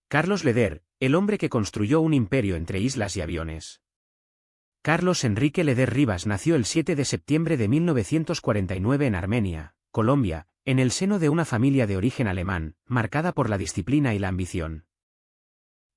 Carlos Leder, el hombre que construyó un imperio entre islas y aviones. Carlos Enrique Leder Rivas nació el 7 de septiembre de 1949 en Armenia, Colombia, en el seno de una familia de origen alemán, marcada por la disciplina y la ambición.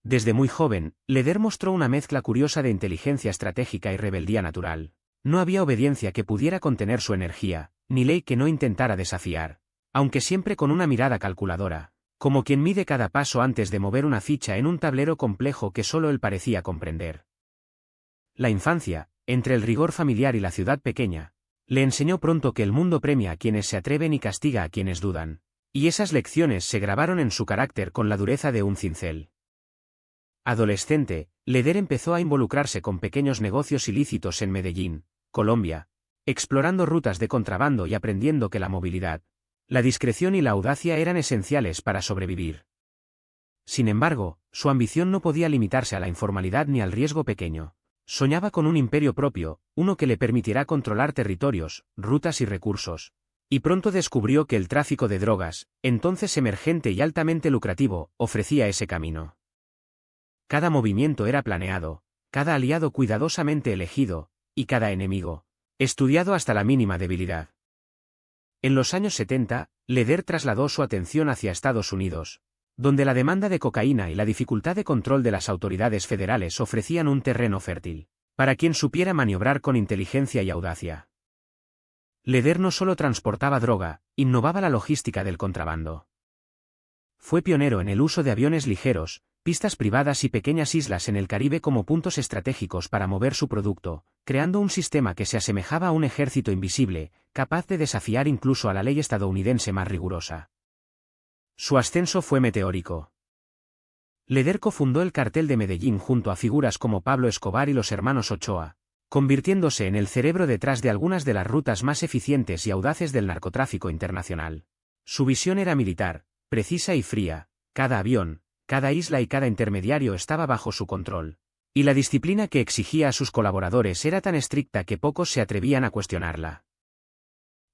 Desde muy joven, Leder mostró una mezcla curiosa de inteligencia estratégica y rebeldía natural. No había obediencia que pudiera contener su energía, ni ley que no intentara desafiar, aunque siempre con una mirada calculadora, como quien mide cada paso antes de mover una ficha en un tablero complejo que solo él parecía comprender. La infancia, entre el rigor familiar y la ciudad pequeña, le enseñó pronto que el mundo premia a quienes se atreven y castiga a quienes dudan, y esas lecciones se grabaron en su carácter con la dureza de un cincel. Adolescente, Leder empezó a involucrarse con pequeños negocios ilícitos en Medellín, Colombia, explorando rutas de contrabando y aprendiendo que la movilidad, la discreción y la audacia eran esenciales para sobrevivir. Sin embargo, su ambición no podía limitarse a la informalidad ni al riesgo pequeño. Soñaba con un imperio propio, uno que le permitirá controlar territorios, rutas y recursos. Y pronto descubrió que el tráfico de drogas, entonces emergente y altamente lucrativo, ofrecía ese camino. Cada movimiento era planeado, cada aliado cuidadosamente elegido, y cada enemigo, estudiado hasta la mínima debilidad. En los años 70, Leder trasladó su atención hacia Estados Unidos, donde la demanda de cocaína y la dificultad de control de las autoridades federales ofrecían un terreno fértil, para quien supiera maniobrar con inteligencia y audacia. Leder no solo transportaba droga, innovaba la logística del contrabando. Fue pionero en el uso de aviones ligeros, pistas privadas y pequeñas islas en el Caribe como puntos estratégicos para mover su producto, creando un sistema que se asemejaba a un ejército invisible, capaz de desafiar incluso a la ley estadounidense más rigurosa. Su ascenso fue meteórico. Leder cofundó el Cartel de Medellín junto a figuras como Pablo Escobar y los hermanos Ochoa, convirtiéndose en el cerebro detrás de algunas de las rutas más eficientes y audaces del narcotráfico internacional. Su visión era militar, precisa y fría, cada avión, cada isla y cada intermediario estaba bajo su control, y la disciplina que exigía a sus colaboradores era tan estricta que pocos se atrevían a cuestionarla.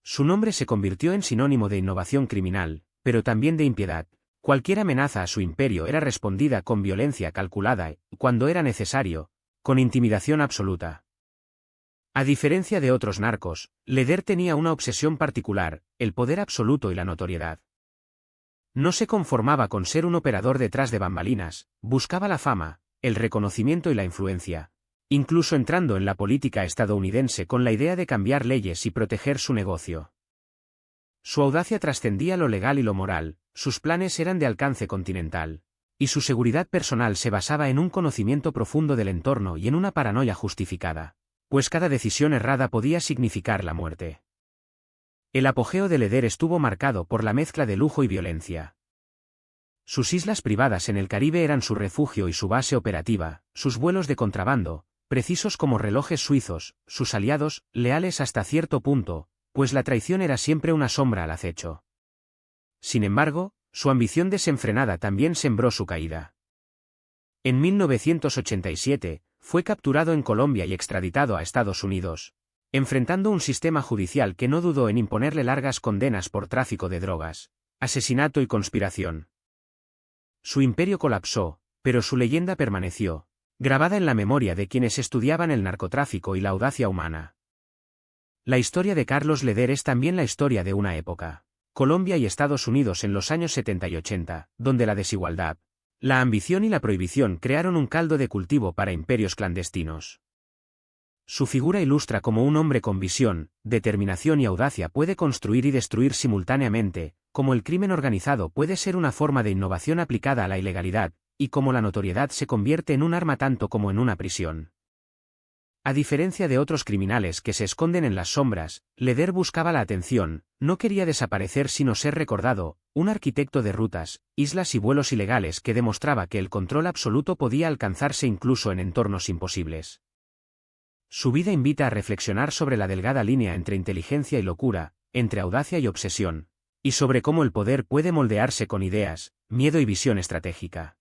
Su nombre se convirtió en sinónimo de innovación criminal, pero también de impiedad. Cualquier amenaza a su imperio era respondida con violencia calculada y, cuando era necesario, con intimidación absoluta. A diferencia de otros narcos, Leder tenía una obsesión particular, el poder absoluto y la notoriedad. No se conformaba con ser un operador detrás de bambalinas, buscaba la fama, el reconocimiento y la influencia, incluso entrando en la política estadounidense con la idea de cambiar leyes y proteger su negocio. Su audacia trascendía lo legal y lo moral, sus planes eran de alcance continental, y su seguridad personal se basaba en un conocimiento profundo del entorno y en una paranoia justificada, pues cada decisión errada podía significar la muerte. El apogeo de Leder estuvo marcado por la mezcla de lujo y violencia. Sus islas privadas en el Caribe eran su refugio y su base operativa, sus vuelos de contrabando, precisos como relojes suizos, sus aliados, leales hasta cierto punto, pues la traición era siempre una sombra al acecho. Sin embargo, su ambición desenfrenada también sembró su caída. En 1987, fue capturado en Colombia y extraditado a Estados Unidos, enfrentando un sistema judicial que no dudó en imponerle largas condenas por tráfico de drogas, asesinato y conspiración. Su imperio colapsó, pero su leyenda permaneció, grabada en la memoria de quienes estudiaban el narcotráfico y la audacia humana. La historia de Carlos Leder es también la historia de una época, Colombia y Estados Unidos en los años 70 y 80, donde la desigualdad, la ambición y la prohibición crearon un caldo de cultivo para imperios clandestinos. Su figura ilustra cómo un hombre con visión, determinación y audacia puede construir y destruir simultáneamente, cómo el crimen organizado puede ser una forma de innovación aplicada a la ilegalidad, y cómo la notoriedad se convierte en un arma tanto como en una prisión. A diferencia de otros criminales que se esconden en las sombras, Leder buscaba la atención, no quería desaparecer sino ser recordado, un arquitecto de rutas, islas y vuelos ilegales que demostraba que el control absoluto podía alcanzarse incluso en entornos imposibles. Su vida invita a reflexionar sobre la delgada línea entre inteligencia y locura, entre audacia y obsesión, y sobre cómo el poder puede moldearse con ideas, miedo y visión estratégica.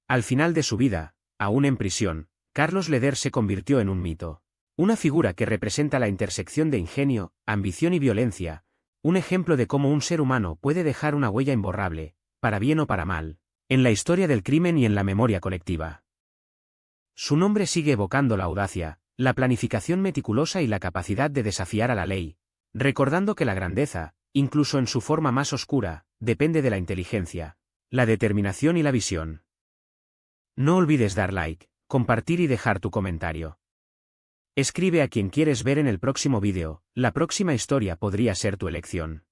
Al final de su vida, aún en prisión, Carlos Leder se convirtió en un mito, una figura que representa la intersección de ingenio, ambición y violencia, un ejemplo de cómo un ser humano puede dejar una huella imborrable, para bien o para mal, en la historia del crimen y en la memoria colectiva. Su nombre sigue evocando la audacia, la planificación meticulosa y la capacidad de desafiar a la ley, recordando que la grandeza, incluso en su forma más oscura, depende de la inteligencia, la determinación y la visión. No olvides dar like, compartir y dejar tu comentario. Escribe a quien quieres ver en el próximo vídeo, la próxima historia podría ser tu elección.